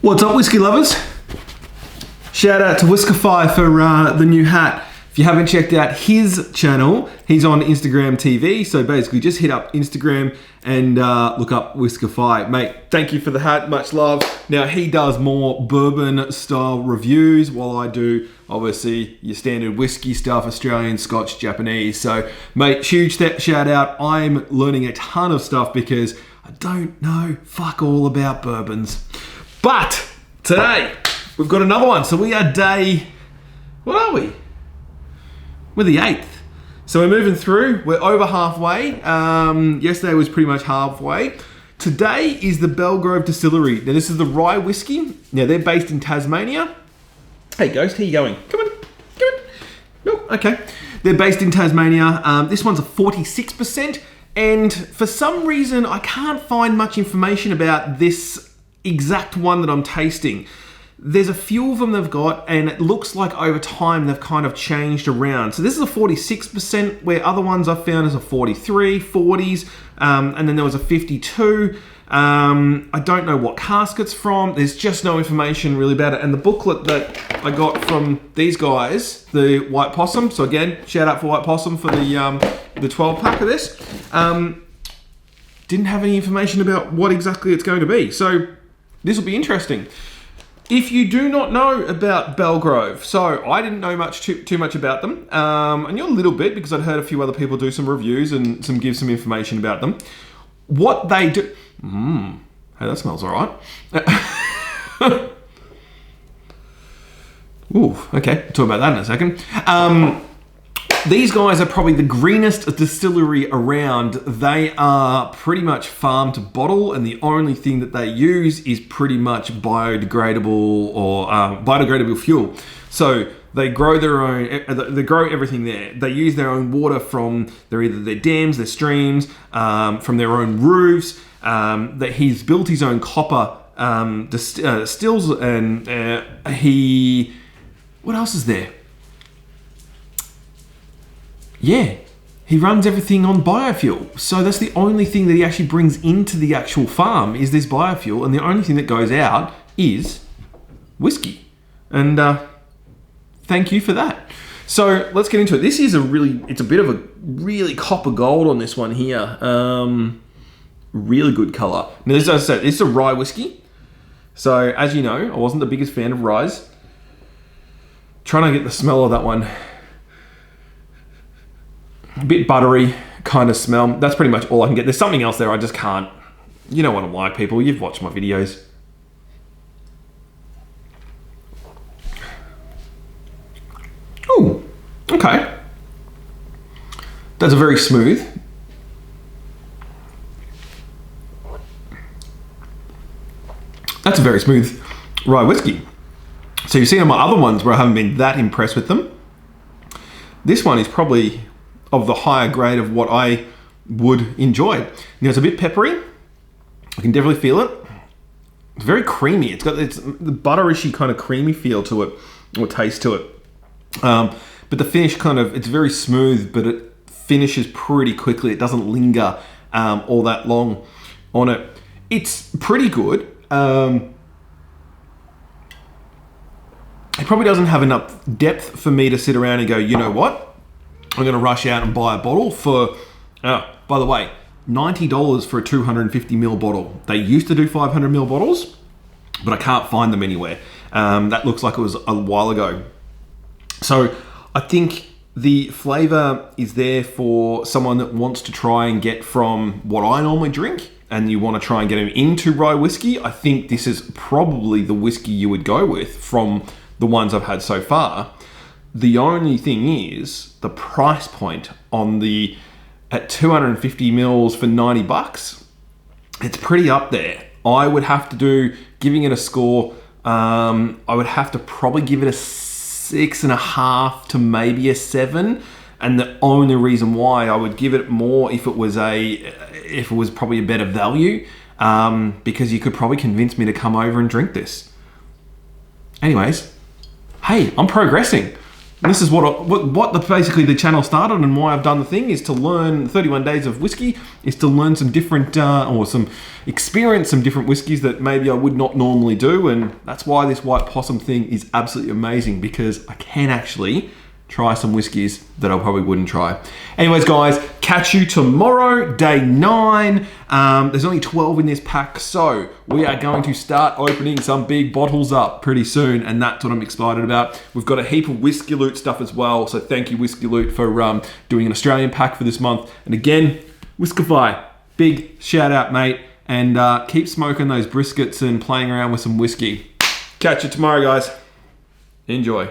What's up, whiskey lovers? Shout out to Whiskerify for the new hat. If you haven't checked out his channel, he's on Instagram TV. So basically just hit up Instagram and look up Whiskerify. Mate, thank you for the hat, much love. Now he does more bourbon style reviews while I do obviously your standard whiskey stuff, Australian, Scotch, Japanese. So mate, huge shout out. I'm learning a ton of stuff because I don't know fuck all about bourbons. But today we've got another one. So we are day, what are we? We're the 8th. So we're moving through. We're over halfway. Yesterday was pretty much halfway. Today is the Belgrove Distillery. Now this is the Rye Whisky. Now they're based in Tasmania. Hey Ghost, how you going? Come on, come on. Nope, okay. They're based in Tasmania. This one's a 46%. And for some reason, I can't find much information about this exact one that I'm tasting. There's a few of them they've got, and it looks like over time they've kind of changed around. So this is a 46%, where other ones I've found is a 43, 40s, and then there was a 52. I don't know what cask it's from. There's just no information really about it. And the booklet that I got from these guys, the White Possum, so again, shout out for White Possum for the 12 pack of this, didn't have any information about what exactly it's going to be. So this will be interesting. If you do not know about Belgrove, so I didn't know too much about them. I knew a little bit because I'd heard a few other people do some reviews and give some information about them. What they do... Hey, that smells all right. Ooh, okay, talk about that in a second. These guys are probably the greenest distillery around. They are pretty much farm to bottle, and the only thing that they use is pretty much biodegradable or biodegradable fuel. So they grow their own. They grow everything there. They use their own water from either their dams, their streams, from their own roofs. That he's built his own copper stills, and he. What else is there? Yeah, he runs everything on biofuel. So that's the only thing that he actually brings into the actual farm is this biofuel, and the only thing that goes out is whiskey. And thank you for that. So let's get into it. This is it's a bit of a really copper gold on this one here. Really good color. Now, as I said, this is a rye whiskey. So as you know, I wasn't the biggest fan of ryes. Trying to get the smell of that one. A bit buttery kind of smell. That's pretty much all I can get. There's something else there I just can't. You know what I'm like, people. You've watched my videos. Ooh, okay. That's a very smooth. That's a very smooth rye whiskey. So you've seen on my other ones where I haven't been that impressed with them. This one is probably of the higher grade of what I would enjoy. Now it's a bit peppery. I can definitely feel it. It's very creamy. It's got the butterishy kind of creamy feel to it, or taste to it. But the finish it's very smooth, but it finishes pretty quickly. It doesn't linger all that long on it. It's pretty good. It probably doesn't have enough depth for me to sit around and go, you know what? I'm going to rush out and buy a bottle for, by the way, $90 for a 250ml bottle. They used to do 500ml bottles, but I can't find them anywhere. That looks like it was a while ago. So I think the flavor is there for someone that wants to try and get from what I normally drink, and you want to try and get them into rye whiskey. I think this is probably the whiskey you would go with from the ones I've had so far. The only thing is the price point on at 250 mils for $90. It's pretty up there. I would have to giving it a score. I would have to probably give it a 6.5 to maybe a 7. And the only reason why I would give it more if it was probably a better value, because you could probably convince me to come over and drink this. Anyways, hey, I'm progressing. And this is basically the channel started, and why I've done the thing is to learn 31 days of whiskey, is to learn some different, experience some different whiskeys that maybe I would not normally do. And that's why this White Possum thing is absolutely amazing, because I can actually try some whiskeys that I probably wouldn't try. Anyways, guys, catch you tomorrow, day 9. There's only 12 in this pack, so we are going to start opening some big bottles up pretty soon, and that's what I'm excited about. We've got a heap of Whiskey Loot stuff as well, so thank you, Whiskey Loot, for doing an Australian pack for this month. And again, Whiskify, big shout out, mate, and keep smoking those briskets and playing around with some whiskey. Catch you tomorrow, guys. Enjoy.